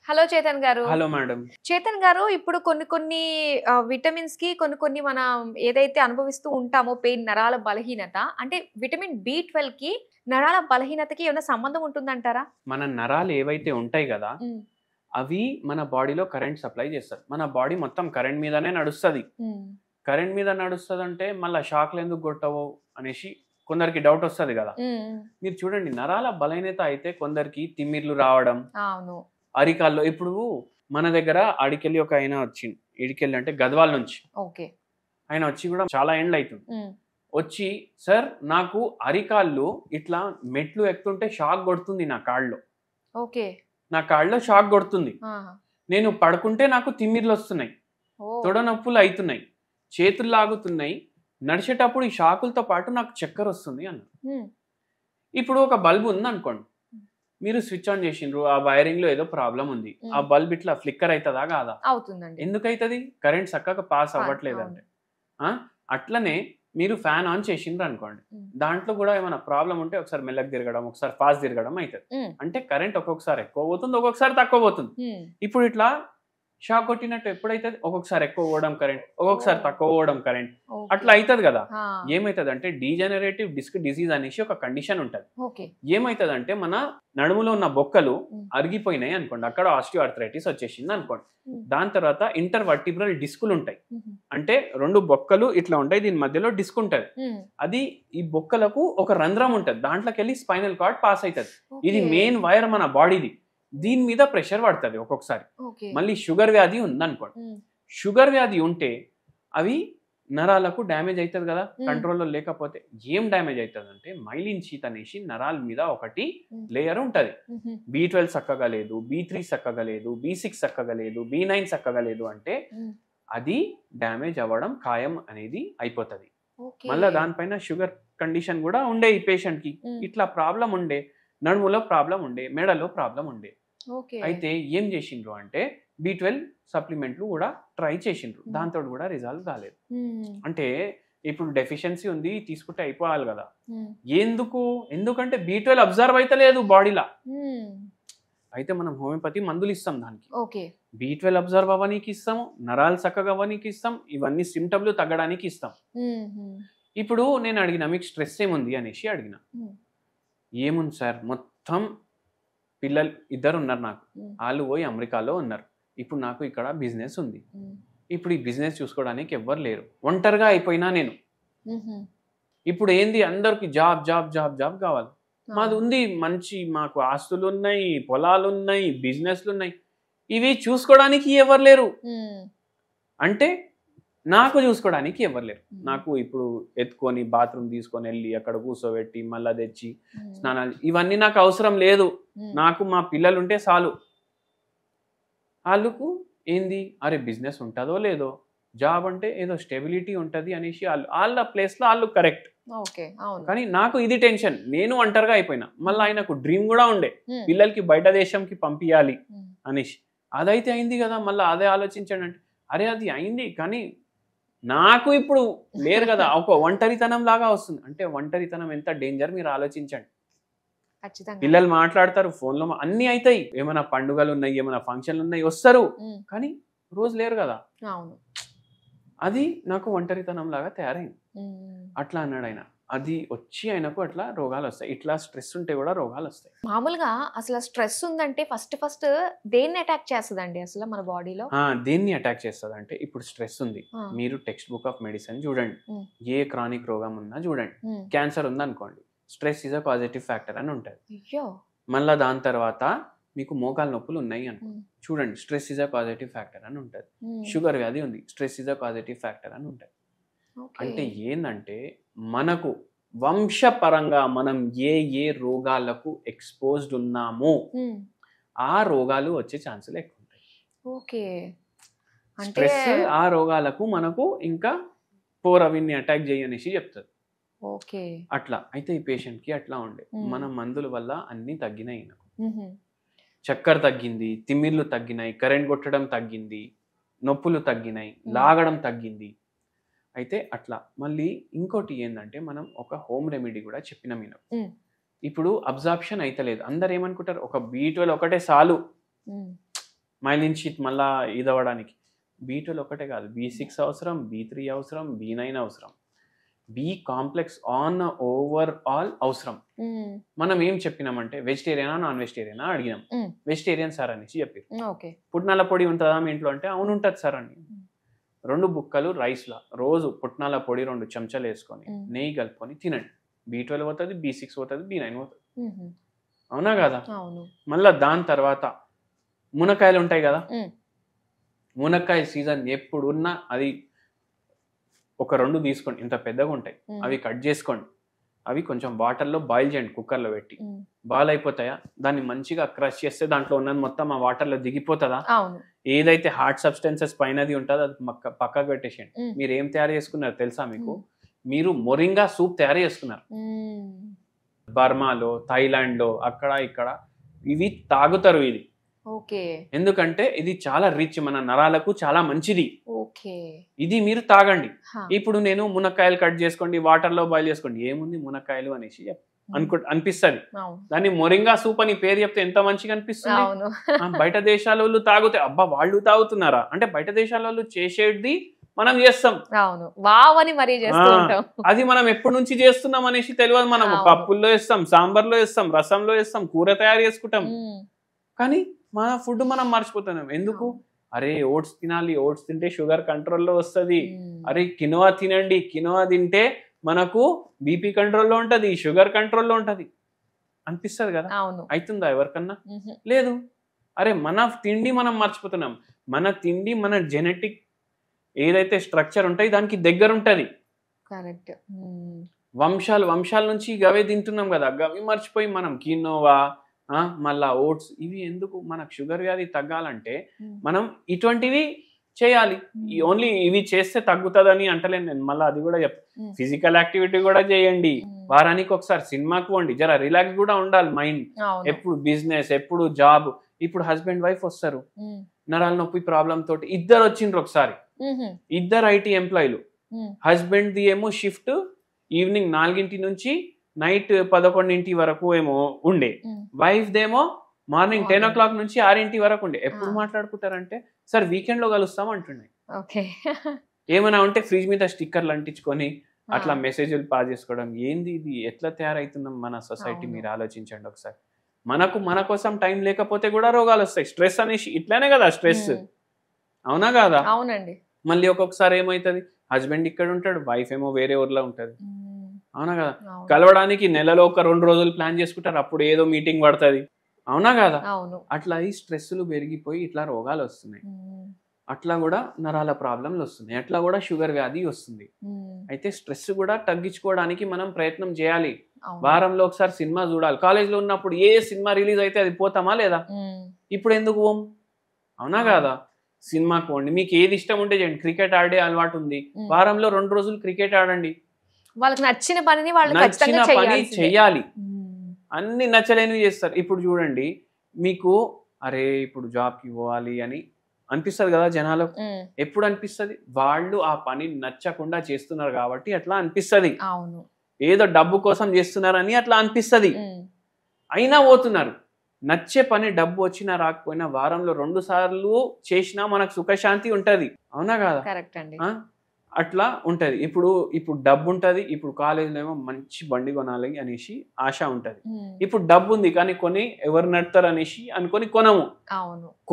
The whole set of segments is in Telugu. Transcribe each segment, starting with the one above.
హలో చేతన్ గారు. Hello madam. చేతన్ గారు, ఇప్పుడు కొన్ని విటమిన్స్ కి కొన్ని మనం ఏదైతే అనుభవిస్తూ ఉంటామో పెయిన్, నరాల బలహీనత అంటే విటమిన్ B12 కి నరాల బలహీనతకి ఏమైనా సంబంధం ఉంటుందంటారా? మన నరాలు ఏవైతే ఉంటాయి కదా, హ్మ్. అవి మన బాడీలో కరెంట్ సప్లై చేస్తారు. మన బాడీ మొత్తం కరెంట్ మీదనే నడుస్తది. హ్మ్. కరెంట్ మీద నడుస్తదంటే మళ్ళా షాక్లు ఎందుకు కొట్టవు అనేసి కొందరికి డౌట్ వస్తది కదా. హ్మ్. మీరు చూడండి, నరాల బలహీనత అయితే కొందరికి తిమ్మిర్లు రావడం, అవును. అరికాల్లో ఇప్పుడు మన దగ్గర అడికెళ్ళి ఒక ఆయన వచ్చిండు. ఇడికెళ్ళి అంటే గద్వాల నుంచి ఓకే. ఆయన వచ్చి కూడా చాలా ఏండ్లు అవుతుంది. హ్మ్. వచ్చి సార్ నాకు అరికాళ్ళు ఇట్లా మెట్లు ఎక్కుతుంటే షాక్ కొడుతుంది నా కాళ్ళలో. ఓకే. నా కాళ్ళలో షాక్ కొడుతుంది. ఆహా! నేను పడుకుంటే నాకు తిమ్మిర్లు వస్తున్నాయి, ఓహ్! తొడ నొప్పులు అవుతున్నాయి, చేతులు లాగుతున్నాయి, నడిచేటప్పుడు ఈ షాకులతో పాటు నాకు చక్కెర వస్తుంది అన్నారు. హ్మ్. ఇప్పుడు ఒక బల్బ్ ఉంది అనుకోండి, మీరు స్విచ్ ఆన్ చేసిండ్రు, ఆ వైరింగ్ లో ఏదో ప్రాబ్లం ఉంది, ఆ బల్బ్ ఇట్లా ఫ్లిక్కర్ అవుతుందా కాదా? అవుతుందండి. ఎందుకు అవుతుంది? కరెంట్ చక్కగా పాస్ అవ్వట్లేదంటే. అట్లనే మీరు ఫ్యాన్ ఆన్ చేసిండ్రు అనుకోండి, దాంట్లో కూడా ఏమైనా ప్రాబ్లం ఉంటే ఒకసారి మెల్లగా తిరగడం, ఒకసారి ఫాస్ట్ తిరగడం అవుతుంది. అంటే కరెంట్ ఒక్కొక్కసారి ఎక్కువ పోతుంది, ఒక్కొక్కసారి తక్కువ పోతుంది. ఇప్పుడు ఇట్లా షాక్ కొట్టినట్టు ఎప్పుడైతే ఒక్కొక్కసారి ఎక్కువ పోవడం కరెంట్, ఒక్కొక్కసారి తక్కువ పోవడం కరెంట్, అట్లా అవుతుంది కదా. ఏమవుతుంది అంటే డీజనరేటివ్ డిస్క్ డిసీజ్ అనేసి ఒక కండిషన్ ఉంటుంది. ఏమవుతుంది అంటే మన నడుములో ఉన్న బొక్కలు అరిగిపోయినాయి అనుకోండి, అక్కడ ఆస్టియోఆర్థరైటిస్ వచ్చేసింది అనుకోండి. దాని తర్వాత ఇంటర్వర్టిబ్రల్ డిస్కులు ఉంటాయి, అంటే రెండు బొక్కలు ఇట్లా ఉంటాయి, దీని మధ్యలో డిస్క్ ఉంటుంది. అది ఈ బొక్కలకు ఒక రంధ్రం ఉంటుంది, దాంట్లోకి వెళ్ళి స్పైనల్ కార్డ్ పాస్ అవుతుంది. ఇది మెయిన్ వైర్ మన బాడీది. దీని మీద ప్రెషర్ పడుతుంది ఒక్కొక్కసారి. మళ్ళీ షుగర్ వ్యాధి ఉందనుకోండి, షుగర్ వ్యాధి ఉంటే అవి నరాలకు డ్యామేజ్ అవుతుంది కదా, కంట్రోల్లో లేకపోతే. ఏం డ్యామేజ్ అవుతుంది అంటే మైలిన్ షీత్ అనేసి నరాల మీద ఒకటి లేయర్ ఉంటుంది. B12 చక్కగా లేదు, B3 చక్కగా లేదు, B6 చక్కగా లేదు, B9 చక్కగా లేదు అంటే అది డ్యామేజ్ అవ్వడం ఖాయం అనేది అయిపోతుంది. మళ్ళీ దానిపైన షుగర్ కండిషన్ కూడా ఉండే ఈ పేషెంట్ కి. ఇట్లా ప్రాబ్లం ఉండే, నడుములో ప్రాబ్లం ఉండే, మెడలో ప్రాబ్లం ఉండే. అయితే ఏం చేసిండ్రు అంటే B12 సప్లిమెంట్లు కూడా ట్రై చేసిండ్రు, దాంతో కూడా రిజల్ట్ కాలేదు. అంటే ఇప్పుడు డెఫిషియన్సీ ఉంది, తీసుకుంటే అయిపోవాలి కదా. ఎందుకంటే B12 అబ్జర్వ్ అయితే లేదు బాడీలో. అయితే మనం హోమియోపతి మందులు ఇస్తాం దానికి. B12 అబ్జర్వ్ అవ్వనీకి ఇస్తాం, నరాలు చక్కగా అవ్వనీకి ఇస్తాం, ఇవన్నీ సిమ్టమ్లు తగ్గడానికి ఇస్తాం. ఇప్పుడు నేను అడిగిన మీకు స్ట్రెస్ ఏముంది అనేసి అడిగిన. ఏముంది సార్, మొత్తం పిల్లలు ఇద్దరు ఉన్నారు నాకు, వాళ్ళు పోయి అమెరికాలో ఉన్నారు. ఇప్పుడు నాకు ఇక్కడ బిజినెస్ ఉంది, ఇప్పుడు ఈ బిజినెస్ చూసుకోవడానికి ఎవ్వరు లేరు, ఒంటరిగా అయిపోయినా నేను. ఇప్పుడు ఏంది, అందరికి జాబ్ జాబ్ జాబ్ జాబ్ కావాలి. మాది ఉంది మంచి, మాకు ఆస్తులు ఉన్నాయి, పొలాలు ఉన్నాయి, బిజినెస్లు ఉన్నాయి, ఇవి చూసుకోవడానికి ఎవరు లేరు. అంటే నాకు చూసుకోవడానికి ఎవరు లేరు. నాకు ఇప్పుడు ఎత్తుకొని బాత్రూమ్ తీసుకొని వెళ్ళి అక్కడ కూర్చోబెట్టి మళ్ళా తెచ్చి స్నానాలు, ఇవన్నీ నాకు అవసరం లేదు. నాకు మా పిల్లలు ఉంటే చాలు. వాళ్ళకు ఏంది, అరే బిజినెస్ ఉంటుందో లేదో, జాబ్ అంటే ఏదో స్టెబిలిటీ ఉంటుంది అనేసి వాళ్ళ ప్లేస్లో వాళ్ళు కరెక్ట్. కానీ నాకు ఇది టెన్షన్, నేను ఒంటరిగా అయిపోయినా. మళ్ళీ ఆయనకు డ్రీమ్ కూడా ఉండే, పిల్లలకి బయట దేశంకి పంపించాలి అనేసి. అదైతే అయింది కదా, మళ్ళీ అదే ఆలోచించండి అంటే అరే అది అయింది, కానీ నాకు ఇప్పుడు లేరు కదా. ఒక ఒంటరితనం లాగా వస్తుంది. అంటే ఒంటరితనం ఎంత డేంజర్ మీరు ఆలోచించండి. పిల్లలు మాట్లాడతారు ఫోన్లో, అన్ని అవుతాయి, ఏమైనా పండుగలు ఉన్నాయి, ఏమైనా ఫంక్షన్లు ఉన్నాయి, వస్తారు, కానీ రోజు లేరు కదా. అది నాకు ఒంటరితనం లాగా తయారైంది. అట్లా అన్నాడు ఆయన. అది వచ్చి ఆయనకు అట్లా రోగాలు వస్తాయి. ఇట్లా స్ట్రెస్ ఉంటే కూడా రోగాలు వస్తాయి. మామూలుగా అసలు స్ట్రెస్ ఉందంటే ఫస్ట్ దేన్ని అటాక్ చేస్తుందండి అసలు మన బాడీలో? దేన్ని అటాక్ చేస్తుంది అంటే, ఇప్పుడు స్ట్రెస్ ఉంది, మీరు టెక్స్ట్ బుక్ ఆఫ్ మెడిసిన్ చూడండి, ఏ క్రానిక్ రోగం ఉన్నా చూడండి. క్యాన్సర్ ఉందనుకోండి, stress is a positive factor అని ఉంటుంది. మళ్ళీ దాని తర్వాత మీకు మోకాలు నొప్పులు ఉన్నాయి అనుకో, చూడండి, stress is a positive factor అని ఉంటుంది. షుగర్ వ్యాధి ఉంది, stress is a positive factor అని ఉంటుంది. అంటే ఏంటంటే మనకు వంశపరంగా మనం ఏ రోగాలకు ఎక్స్పోజ్డ్ ఉన్నామో ఆ రోగాలు వచ్చే ఛాన్సులు ఎక్కువ ఉంటాయి. స్ట్రెస్ ఆ రోగాలకు మనకు ఇంకా పోరవిన్ని అటాక్ చేయనేసి చెప్తుంది. అట్లా అయితే ఈ పేషెంట్ కి అట్లా ఉండే. మన మందుల వల్ల అన్ని తగ్గినాయి. చక్కెర తగ్గింది, తిమ్మిర్లు తగ్గినాయి, కరెంట్ కొట్టడం తగ్గింది, నొప్పులు తగ్గినాయి, లాగడం తగ్గింది. అయితే అట్లా మళ్ళీ ఇంకోటి ఏంటంటే, మనం ఒక హోమ్ రెమెడీ కూడా చెప్పిన మీరు. ఇప్పుడు అబ్జార్ప్షన్ అయితలేదు, అందరు ఏమనుకుంటారు, ఒక B12 ఒకటే చాలు, మైలిన్ షీత్ మళ్ళా ఇదవ్వడానికి. B12 ఒకటే కాదు, B6 అవసరం, B3 అవసరం, B9 అవసరం, B complex on overall అవసరం. మనం ఏం చెప్పినామంటే వెజిటేరియనా నాన్ వెజిటేరియనా అడిగినాం. వెజిటేరియన్ సార్ అనేసి చెప్పారు. పుట్నాల పొడి ఉంటుందా మీ ఇంట్లో అంటే అవును ఉంటుంది సార్ అని. 2 బుక్కలు రైస్లా రోజు పుట్నాల పొడి 2 చెంచాలు వేసుకొని నెయ్యి కలుపుకొని తినండి. B12 పోతుంది, B6 పోతుంది, B9 పోతుంది. అవునా కదా? మళ్ళా దాని తర్వాత మునక్కాయలు ఉంటాయి కదా, మునక్కాయ సీజన్ ఎప్పుడున్నా అది ఒక 2 తీసుకోండి, ఇంత పెద్దగా ఉంటాయి, అవి కట్ చేసుకోండి, అవి కొంచెం వాటర్లో బాయిల్ చేయండి, కుక్కర్లో పెట్టి. బాయిల్ అయిపోతాయా, దాన్ని మంచిగా క్రష్ చేస్తే దాంట్లో ఉన్నది మొత్తం ఆ వాటర్లో దిగిపోతుందా, ఏదైతే హార్డ్ సబ్స్టెన్సెస్ పైనది ఉంటుందో అది పక్కకు పెట్టేసేయండి. మీరు ఏం తయారు చేసుకున్నారు తెలుసా మీకు? మీరు మొరింగా సూప్ తయారు చేసుకున్నారు. బర్మాలో, థాయిలాండ్లో, అక్కడ ఇక్కడ ఇవి తాగుతారు. ఇది ఎందుకంటే ఇది చాలా రిచ్, మన నరాలకు చాలా మంచిది. ఇది మీరు తాగండి. ఇప్పుడు నేను మునక్కాయలు కట్ చేసుకోండి, వాటర్ లో బాయిల్ చేసుకోండి, ఏముంది మునక్కాయలు అనేసి అనిపిస్తుంది. దాన్ని మొరింగా సూప్ అని పేరు చెప్తే ఎంత మంచిగా అనిపిస్తుంది. బయట దేశాల వాళ్ళు తాగుతే అబ్బా వాళ్ళు తాగుతున్నారా అంటే, బయట దేశాల వాళ్ళు చేసేది మనం చేస్తాం. అది మనం ఎప్పటి నుంచి చేస్తున్నాం అనేసి తెలియదు. మనం పప్పుల్లో వేస్తాం, సాంబార్లో వేస్తాం, రసంలో వేస్తాం, కూర తయారు చేసుకుంటాం. కానీ మన ఫుడ్ మనం మర్చిపోతున్నాం. ఎందుకు? అరే ఓట్స్ తినాలి, ఓట్స్ తింటే షుగర్ కంట్రోల్లో వస్తుంది. అరే కినోవా తినండి, కినోవా తింటే మనకు బీపీ కంట్రోల్లో ఉంటది, షుగర్ కంట్రోల్లో ఉంటది అనిపిస్తుంది కదా. అవుతుందా ఎవరికన్నా? లేదు. అరే మన తిండి మనం మర్చిపోతున్నాం. మన తిండి మన జెనెటిక్ ఏదైతే స్ట్రక్చర్ ఉంటాయి దానికి దగ్గర ఉంటది. వంశాల నుంచి గవే తింటున్నాం కదా, గవి మర్చిపోయి మనం కినోవా మళ్ళా ఓట్స్ ఇవి ఎందుకు? మనకు షుగర్ వ్యాధి తగ్గాలంటే మనం ఇటువంటివి చేయాలి. ఓన్లీ ఇవి చేస్తే తగ్గుతుందని అంటలేను నేను. మళ్ళీ అది కూడా ఫిజికల్ యాక్టివిటీ కూడా చేయండి. వారానికి ఒకసారి సినిమాకి పోండి, జర రిలాక్స్ కూడా ఉండాలి మైండ్. ఎప్పుడు బిజినెస్, ఎప్పుడు జాబ్. ఇప్పుడు హస్బెండ్ వైఫ్ వస్తారు, నరాల నొప్పి ప్రాబ్లం తోటి ఇద్దరు వచ్చిండ్రు ఒకసారి, ఇద్దరు IT ఎంప్లాయీలు. హస్బెండ్ ది ఏమో షిఫ్ట్ ఈవినింగ్ 4 నుంచి నైట్ 11 వరకు ఏమో ఉండే, వైఫ్ దేమో మార్నింగ్ 10 o'clock నుంచి 6 వరకు ఉండే. ఎప్పుడు మాట్లాడుకుంటారంటే సార్ వీకెండ్ లో కలుస్తాం అంటున్నాయి. ఏమైనా ఉంటే ఫ్రిడ్జ్ మీద స్టిక్కర్లు అంటించుకొని అట్లా మెసేజ్లు పాస్ చేసుకోవడం. ఏంది ఇది? ఎట్లా తయారైతున్నాం మన సొసైటీ? మీరు ఆలోచించండి ఒకసారి. మన కోసం టైం లేకపోతే కూడా రోగాలు వస్తాయి. స్ట్రెస్ అనేసి ఇట్లానే కదా స్ట్రెస్, అవునా కాదా? అవునండి. మళ్ళీ ఒక్కొక్కసారి ఏమవుతుంది, హస్బెండ్ ఇక్కడ ఉంటాడు, వైఫ్ ఏమో వేరే ఊర్లో ఉంటది, అవునా కదా? కలవడానికి నెలలో ఒక 2 రోజులు ప్లాన్ చేసుకుంటారు, అప్పుడు ఏదో మీటింగ్ పడుతుంది, అవునా కదా? అట్లా ఈ స్ట్రెస్లు పెరిగిపోయి ఇట్లా రోగాలు వస్తున్నాయి. అట్లా కూడా నరాల ప్రాబ్లంలు వస్తున్నాయి, అట్లా కూడా షుగర్ వ్యాధి వస్తుంది. అయితే స్ట్రెస్ కూడా తగ్గించుకోవడానికి మనం ప్రయత్నం చేయాలి. వారంలో ఒకసారి సినిమా చూడాలి. కాలేజ్లో ఉన్నప్పుడు ఏ సినిమా రిలీజ్ అయితే అది పోతామా లేదా? ఇప్పుడు ఎందుకు పోం? అవునా కదా? సినిమాకి పోండి. మీకు ఏది ఇష్టం ఉంటే చేయండి. క్రికెట్ ఆడే అలవాటు ఉంది, వారంలో 2 రోజులు క్రికెట్ ఆడండి. వాళ్ళకి నచ్చిన పనిని చెయ్యాలి. అన్ని నచ్చలేనివి చేస్తారు. ఇప్పుడు చూడండి, మీకు అరే ఇప్పుడు జాబ్కి పోవాలి అని అనిపిస్తుంది కదా జనాలు. ఎప్పుడు అనిపిస్తుంది? వాళ్ళు ఆ పని నచ్చకుండా చేస్తున్నారు కాబట్టి అట్లా అనిపిస్తుంది. ఏదో డబ్బు కోసం చేస్తున్నారని అట్లా అనిపిస్తుంది. అయినా పోతున్నారు. నచ్చే పని డబ్బు వచ్చినా రాకపోయినా వారంలో 2 సార్లు చేసినా మనకు సుఖశాంతి ఉంటది, అవునా కదా? అట్లా ఉంటది. ఇప్పుడు డబ్బు ఉంటది, ఇప్పుడు కాలేజీలో ఏమో మంచి బండి కొనాలి అనేసి ఆశ ఉంటది. ఇప్పుడు డబ్బు ఉంది కానీ కొని ఎవరు నడుపుతారు అనేసి అనుకొని కొనము.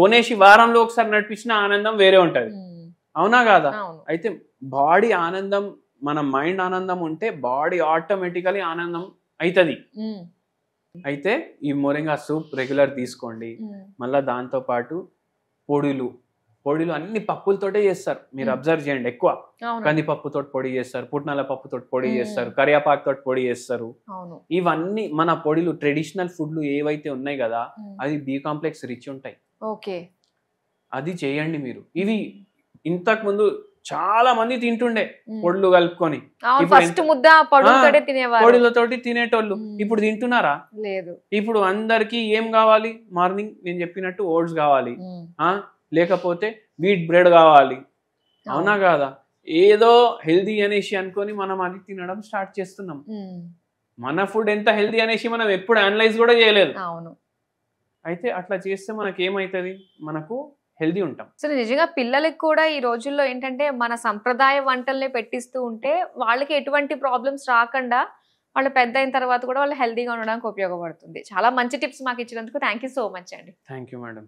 కొనేసి వారంలో ఒకసారి నడిపించిన ఆనందం వేరే ఉంటది, అవునా కాదా? అయితే బాడీ ఆనందం, మన మైండ్ ఆనందం ఉంటే బాడీ ఆటోమేటికలీ ఆనందం అవుతుంది. అయితే ఈ మొరింగా సూప్ రెగ్యులర్ తీసుకోండి. మళ్ళీ దాంతో పాటు పొడులు అన్ని పప్పులతోటే చేస్తారు. మీరు అబ్జర్వ్ చేయండి, ఎక్కువ కందిపప్పుతో పొడి చేస్తారు, పుట్నాల పప్పుతో పొడి చేస్తారు, కరియాపాకుతో పొడి చేస్తారు. ఇవన్నీ మన పొడిలు ట్రెడిషనల్ ఫుడ్లు ఏవైతే ఉన్నాయి కదా, అది బి కాంప్లెక్స్ రిచ్ ఉంటాయి. అది చేయండి మీరు. ఇవి ఇంతకు ముందు చాలా మంది తింటుండే పొడులు కలుపుకొని, పొడులతోటి తినేటోళ్ళు. ఇప్పుడు తింటున్నారా? లేదు. ఇప్పుడు అందరికి ఏం కావాలి? మార్నింగ్ నేను చెప్పినట్టు ఓట్స్ కావాలి, లేకపోతే వీట్ బ్రెడ్ కావాలి, అవునా కాదా? ఏదో హెల్దీ అనేసి అనుకొని మనం అది తినడం స్టార్ట్ చేస్తున్నాం. మన ఫుడ్ ఎంత హెల్దీ అనేసి మనం ఎప్పుడు అనలైజ్ కూడా చేయలేదు. అయితే అట్లా చేస్తే మనకి ఏమవుతుంది, మనకు హెల్దీ ఉంటాం. సో నిజంగా పిల్లలకి కూడా ఈ రోజుల్లో ఏంటంటే మన సంప్రదాయ వంటల్ని పెట్టిస్తూ ఉంటే వాళ్ళకి ఎటువంటి ప్రాబ్లమ్స్ రాకుండా వాళ్ళు పెద్ద అయిన తర్వాత కూడా వాళ్ళు హెల్దీగా ఉండడానికి ఉపయోగపడుతుంది. చాలా మంచి టిప్స్ మాకు ఇచ్చినందుకు థ్యాంక్ యూ సో మచ్ అండి. Thank you madam.